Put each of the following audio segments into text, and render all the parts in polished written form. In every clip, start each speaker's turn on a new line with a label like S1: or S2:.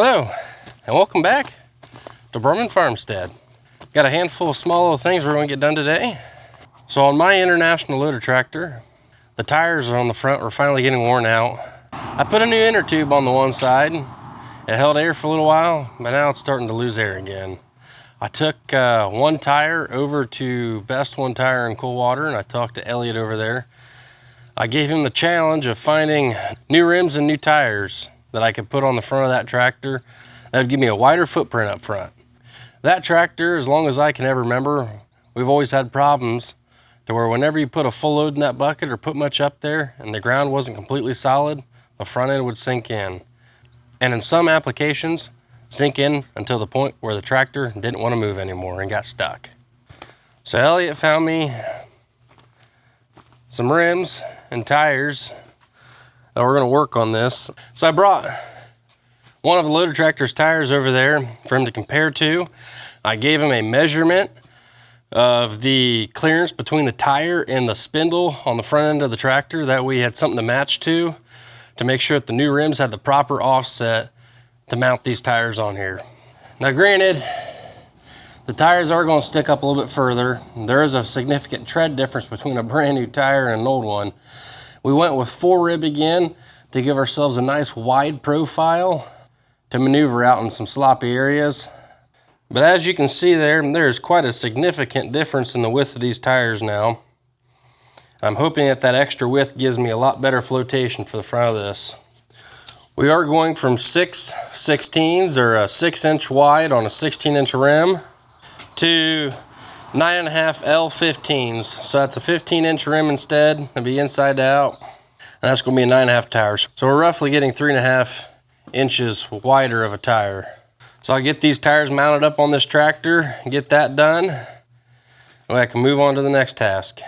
S1: Hello, and welcome back to Burman Farmstead. Got a handful of small little things we're going to get done today. So on my international loader tractor, the tires on the front were finally getting worn out. I put a new inner tube on the one side. It held air for a little while, but now it's starting to lose air again. I took one tire over to Best One Tire in Coldwater, and I talked to Elliot over there. I gave him the challenge of finding new rims and new tires that I could put on the front of that tractor that would give me a wider footprint up front. That tractor, as long as I can ever remember, we've always had problems to where whenever you put a full load in that bucket or put much up there and the ground wasn't completely solid, the front end would sink in. And in some applications, sink in until the point where the tractor didn't want to move anymore and got stuck. So Elliot found me some rims and tires. We're going to work on this. So I brought one of the loader tractor's tires over there for him to compare to. I gave him a measurement of the clearance between the tire and the spindle on the front end of the tractor. That way he had something to match to make sure that the new rims had the proper offset to mount these tires on here. Now granted, the tires are going to stick up a little bit further. There is a significant tread difference between a brand new tire and an old one. We went with 4 rib again to give ourselves a nice wide profile to maneuver out in some sloppy areas. But as you can see there's quite a significant difference in the width of these tires now. I'm hoping that extra width gives me a lot better flotation for the front of this. We are going from 6/16 or a 6-inch wide on a 16-inch rim to 9.5 L15s. So that's a 15-inch rim instead. It'll be inside out. And that's going to be a 9.5 tires. So we're roughly getting 3.5 inches wider of a tire. So I'll get these tires mounted up on this tractor and get that done. And I can move on to the next task.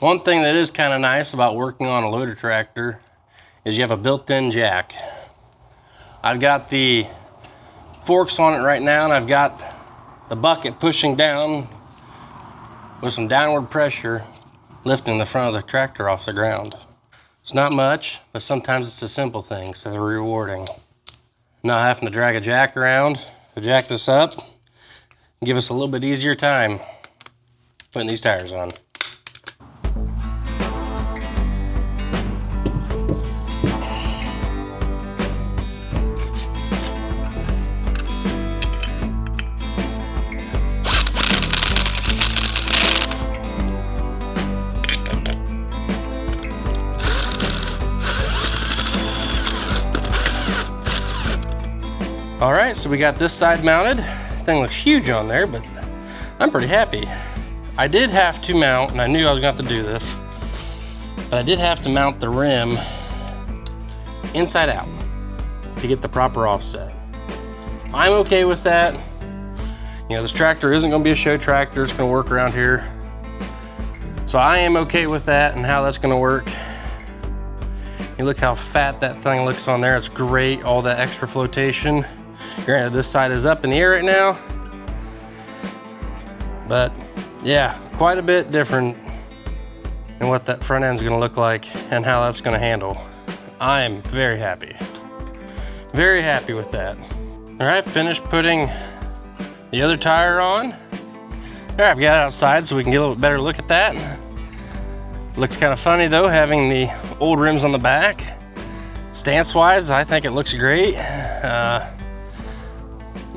S1: One thing that is kind of nice about working on a loader tractor is you have a built-in jack. I've got the forks on it right now, and I've got the bucket pushing down with some downward pressure, lifting the front of the tractor off the ground. It's not much, but sometimes it's the simple things that are rewarding. Not having to drag a jack around to jack this up, give us a little bit easier time putting these tires on. All right, so we got this side mounted. Thing looks huge on there, but I'm pretty happy. I did have to mount, and I knew I was going to have to do this, but I did have to mount the rim inside out to get the proper offset. I'm okay with that. You know, this tractor isn't going to be a show tractor. It's going to work around here. So I am okay with that and how that's going to work. You look how fat that thing looks on there. It's great, all that extra flotation. Granted, this side is up in the air right now, but yeah, quite a bit different in what that front end's gonna look like and how that's gonna handle. I am very happy with that. All right, finished putting the other tire on. All right, I've got it outside so we can get a little bit better look at that. Looks kind of funny though, having the old rims on the back. Stance-wise, I think it looks great.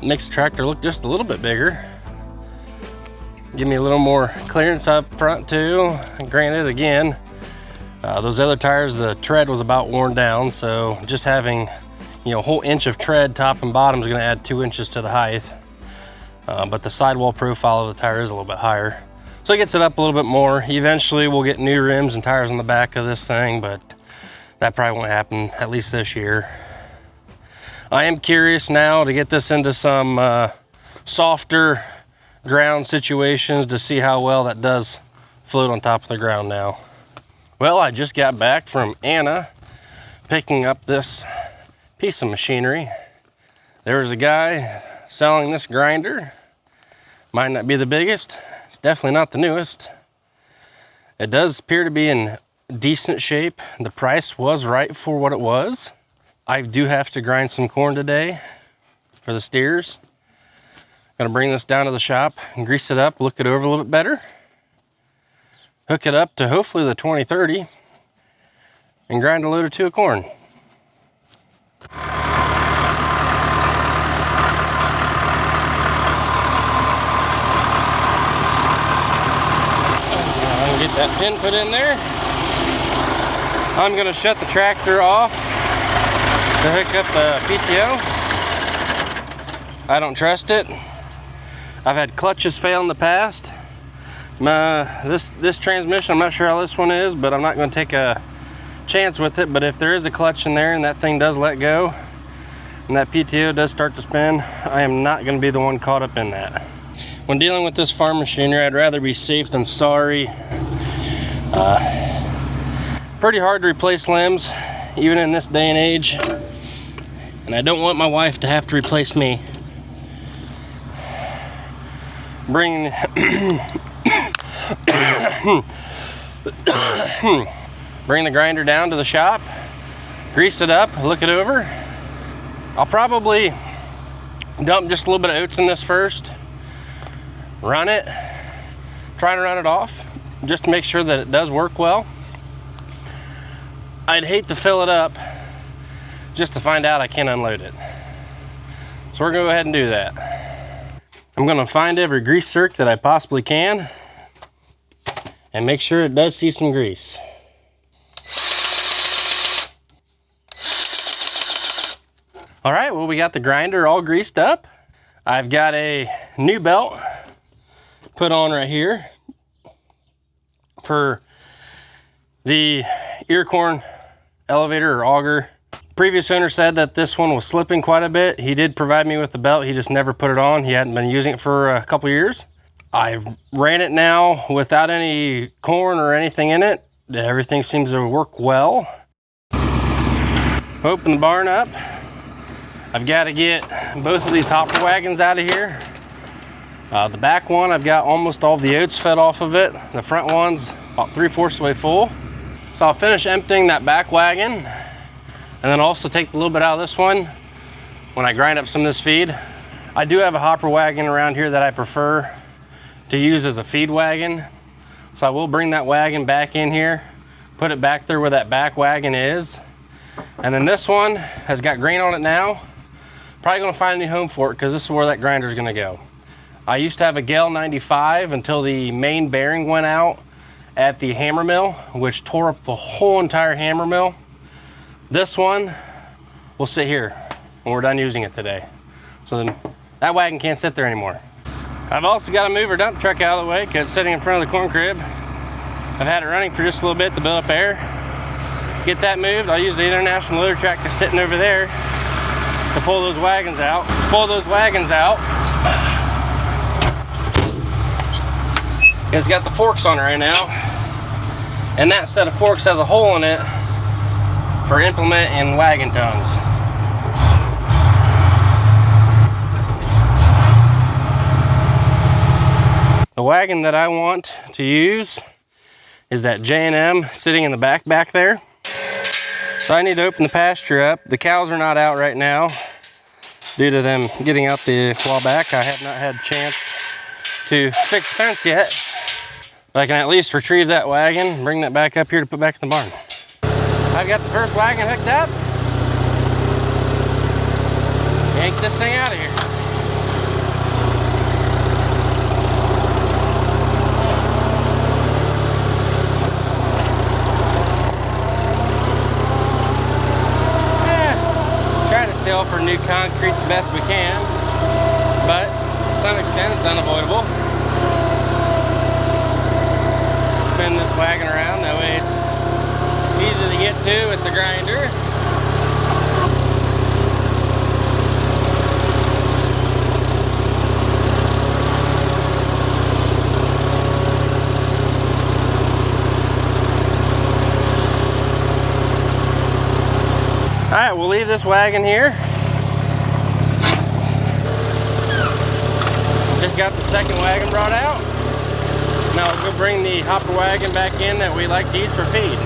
S1: Makes the tractor look just a little bit bigger. Give me a little more clearance up front too. Granted, again, those other tires, the tread was about worn down, so just having, you know, a whole inch of tread top and bottom is going to add 2 inches to the height. But the sidewall profile of the tire is a little bit higher, so it gets it up a little bit more. Eventually, we'll get new rims and tires on the back of this thing, but that probably won't happen at least this year. I am curious now to get this into some softer ground situations to see how well that does float on top of the ground now. Well, I just got back from Anna picking up this piece of machinery. There was a guy selling this grinder. Might not be the biggest. It's definitely not the newest. It does appear to be in decent shape. The price was right for what it was. I do have to grind some corn today, for the steers. Gonna bring this down to the shop and grease it up, look it over a little bit better. Hook it up to hopefully the 2030 and grind a load or two of corn. Get that pin put in there. I'm going to shut the tractor off to hook up the PTO. I don't trust it. I've had clutches fail in the past. This transmission, I'm not sure how this one is, but I'm not going to take a chance with it. But if there is a clutch in there and that thing does let go and that PTO does start to spin, I am not going to be the one caught up in that. When dealing with this farm machinery, I'd rather be safe than sorry. Pretty hard to replace limbs, even in this day and age. And I don't want my wife to have to replace me. Bring the grinder down to the shop, grease it up, look it over. I'll probably dump just a little bit of oats in this first. Run it, try to run it off just to make sure that it does work well. I'd hate to fill it up just to find out I can't unload it. So we're gonna go ahead and do that. I'm gonna find every grease circ that I possibly can and make sure it does see some grease. All right, well, we got the grinder all greased up. I've got a new belt put on right here for the ear corn elevator or auger. Previous owner said that this one was slipping quite a bit. He did provide me with the belt, he just never put it on. He hadn't been using it for a couple years. I ran it now without any corn or anything in it. Everything seems to work well. Open the barn up. I've got to get both of these hopper wagons out of here. The back one, I've got almost all the oats fed off of it. The front one's about 3/4 of the way full. So I'll finish emptying that back wagon and then also take a little bit out of this one when I grind up some of this feed. I do have a hopper wagon around here that I prefer to use as a feed wagon. So I will bring that wagon back in here, put it back there where that back wagon is. And then this one has got grain on it now. Probably gonna find a new home for it because this is where that grinder is gonna go. I used to have a Gale 95 until the main bearing went out at the hammer mill, which tore up the whole entire hammer mill. This one will sit here when we're done using it today. So then that wagon can't sit there anymore. I've also got to move our dump truck out of the way because it's sitting in front of the corn crib. I've had it running for just a little bit to build up air. Get that moved, I'll use the International loader tractor sitting over there to pull those wagons out. Pull those wagons out. It's got the forks on it right now, and that set of forks has a hole in it for implement and wagon tongues. The wagon that I want to use is that J&M sitting in the back there. So I need to open the pasture up. The cows are not out right now due to them getting out the while back. I have not had a chance to fix the fence yet. But I can at least retrieve that wagon and bring that back up here to put back in the barn. I've got the first wagon hooked up. Yank this thing out of here. Try to stay off our new concrete the best we can, but to some extent it's unavoidable. Spin this wagon around, that way it's easy to get to with the grinder. All right, we'll leave this wagon here. Just got the second wagon brought out. Now I'll go bring the hopper wagon back in that we like to use for feed.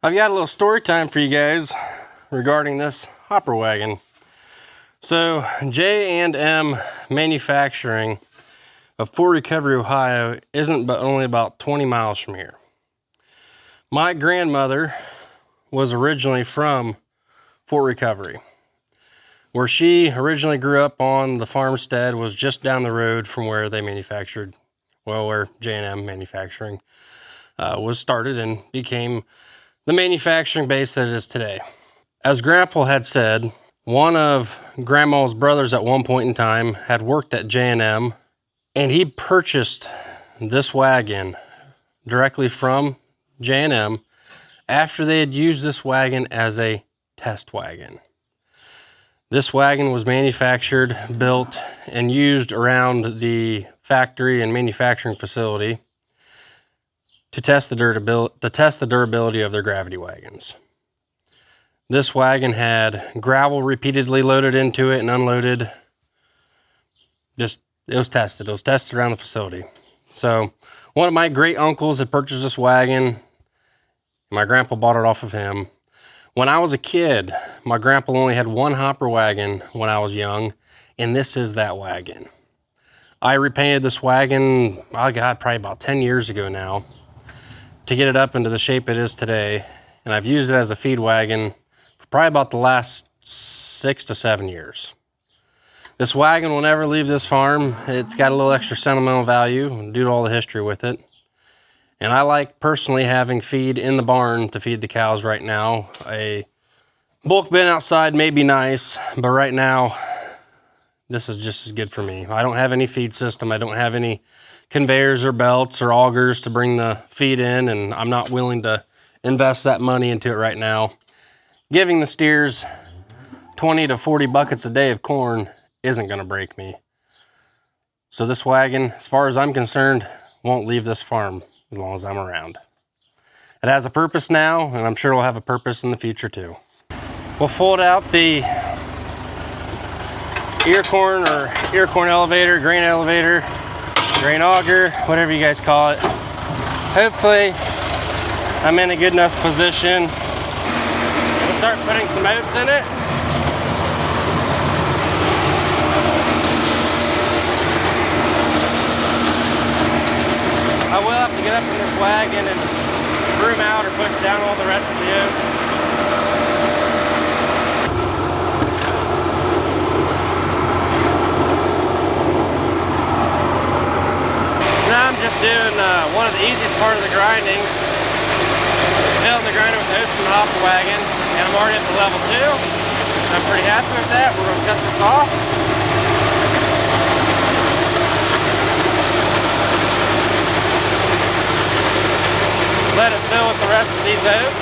S1: I've got a little story time for you guys regarding this hopper wagon. So J&M Manufacturing of Fort Recovery, Ohio isn't but only about 20 miles from here. My grandmother was originally from Fort Recovery. Where she originally grew up on the farmstead was just down the road from where they manufactured, well, where J&M Manufacturing was started and became the manufacturing base that it is today. As Grandpa had said, one of Grandma's brothers at one point in time had worked at J&M, and he purchased this wagon directly from J&M after they had used this wagon as a test wagon. This wagon was manufactured, built, and used around the factory and manufacturing facility to test the durability of their gravity wagons. This wagon had gravel repeatedly loaded into it and unloaded. It was tested. It was tested around the facility. So one of my great uncles had purchased this wagon. My grandpa bought it off of him. When I was a kid, my grandpa only had one hopper wagon when I was young, and this is that wagon. I repainted this wagon, oh God, probably about 10 years ago now, to get it up into the shape it is today. And I've used it as a feed wagon for probably about the last 6 to 7 years. This wagon will never leave this farm. It's got a little extra sentimental value due to all the history with it. And I like personally having feed in the barn to feed the cows right now. A bulk bin outside may be nice, but right now, this is just as good for me. I don't have any feed system. I don't have any conveyors or belts or augers to bring the feed in, and I'm not willing to invest that money into it right now. Giving the steers 20 to 40 buckets a day of corn isn't going to break me. So this wagon, as far as I'm concerned, won't leave this farm as long as I'm around. It has a purpose now, and I'm sure it'll have a purpose in the future too. We'll fold out the ear corn elevator, grain auger, whatever you guys call it. Hopefully, I'm in a good enough position. We'll start putting some oats in it. I will have to get up in this wagon and broom out or push down all the rest of the oats. So now I'm just doing one of the easiest part of the grinding. Filling the grinder with oats from the hopper wagon, and I'm already up to level 2. I'm pretty happy with that. We're going to cut this off. Let it fill with the rest of these oats.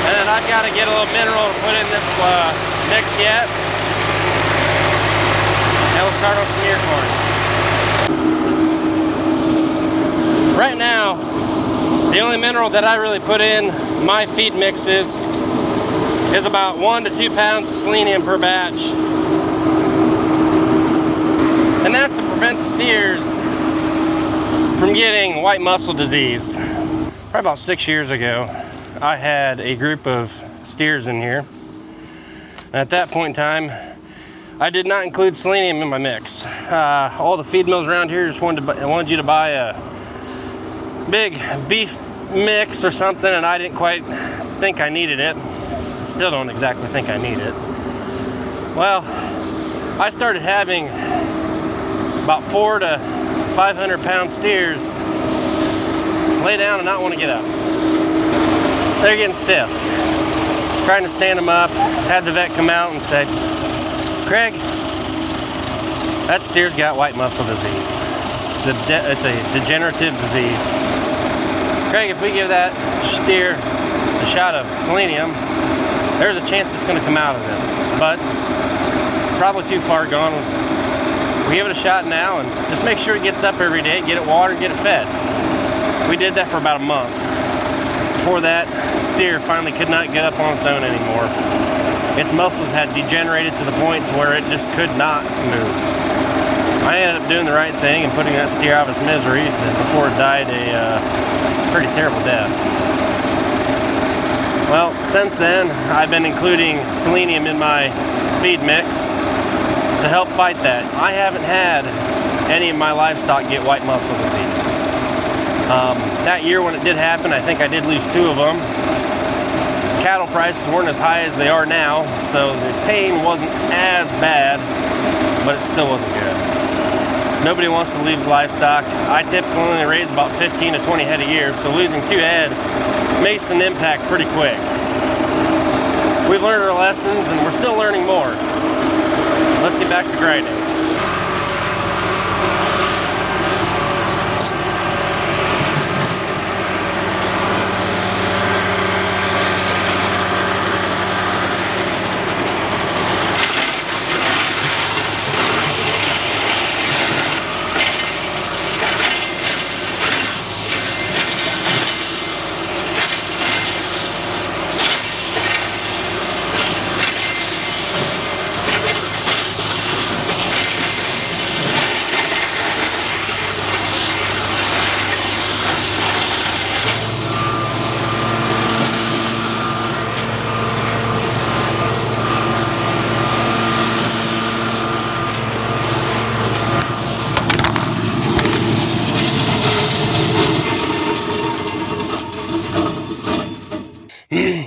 S1: And then I've got to get a little mineral to put in this mix yet. And we'll start on some ear corn. Right now, the only mineral that I really put in my feed mixes is about 1 to 2 pounds of selenium per batch. And that's to prevent the steers from getting white muscle disease. Probably about 6 years ago, I had a group of steers in here. And at that point in time, I did not include selenium in my mix. All the feed mills around here just wanted you to buy a big beef mix or something, and I didn't quite think I needed it. Still don't exactly think I need it. Well, I started having about 400 to 500 pound steers lay down and not want to get up. They're getting stiff. Trying to stand them up. Had the vet come out and say, Craig, that steer's got white muscle disease. It's a degenerative disease. Craig, if we give that steer a shot of selenium, there's a chance it's going to come out of this. But it's probably too far gone. We give it a shot now and just make sure it gets up every day, get it watered, get it fed. We did that for about a month. Before that, steer finally could not get up on its own anymore. Its muscles had degenerated to the point to where it just could not move. I ended up doing the right thing and putting that steer out of its misery before it died a pretty terrible death. Well, since then, I've been including selenium in my feed mix to help fight that. I haven't had any of my livestock get white mussel disease. That year when it did happen, I think I did lose 2 of them. Cattle prices weren't as high as they are now, so the pain wasn't as bad, but it still wasn't good. Nobody wants to lose livestock. I typically only raise about 15 to 20 head a year, so losing 2 head makes an impact pretty quick. We've learned our lessons and we're still learning more. Let's get back to grinding.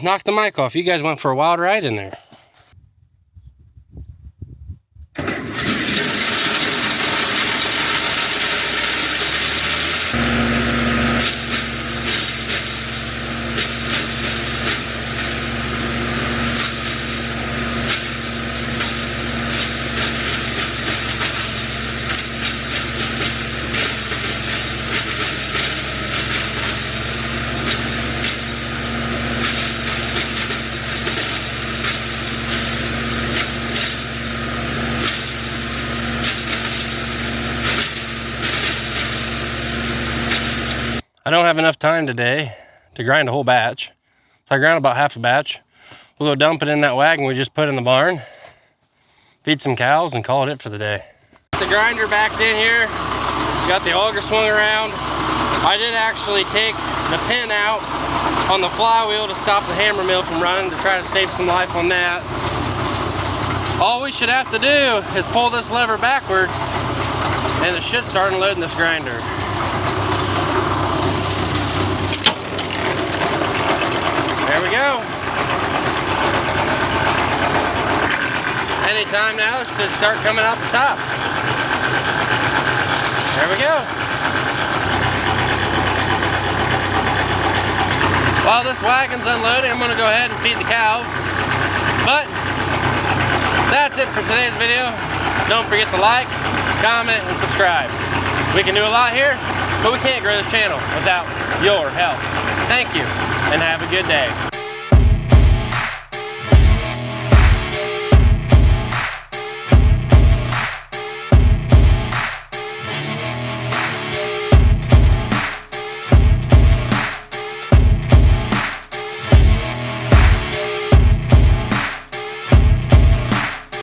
S1: Knock the mic off. You guys went for a wild ride in there. I don't have enough time today to grind a whole batch, so I grind about half a batch. We'll go dump it in that wagon we just put in the barn, feed some cows, and call it for the day. Got the grinder backed in here, got the auger swung around. I did actually take the pin out on the flywheel to stop the hammer mill from running, to try to save some life on that. All we should have to do is pull this lever backwards, and it should start unloading this grinder. There we go. Anytime now, it should start coming out the top. There we go. While this wagon's unloading, I'm going to go ahead and feed the cows. But that's it for today's video. Don't forget to like, comment, and subscribe. We can do a lot here, but we can't grow this channel without your help. Thank you, and have a good day.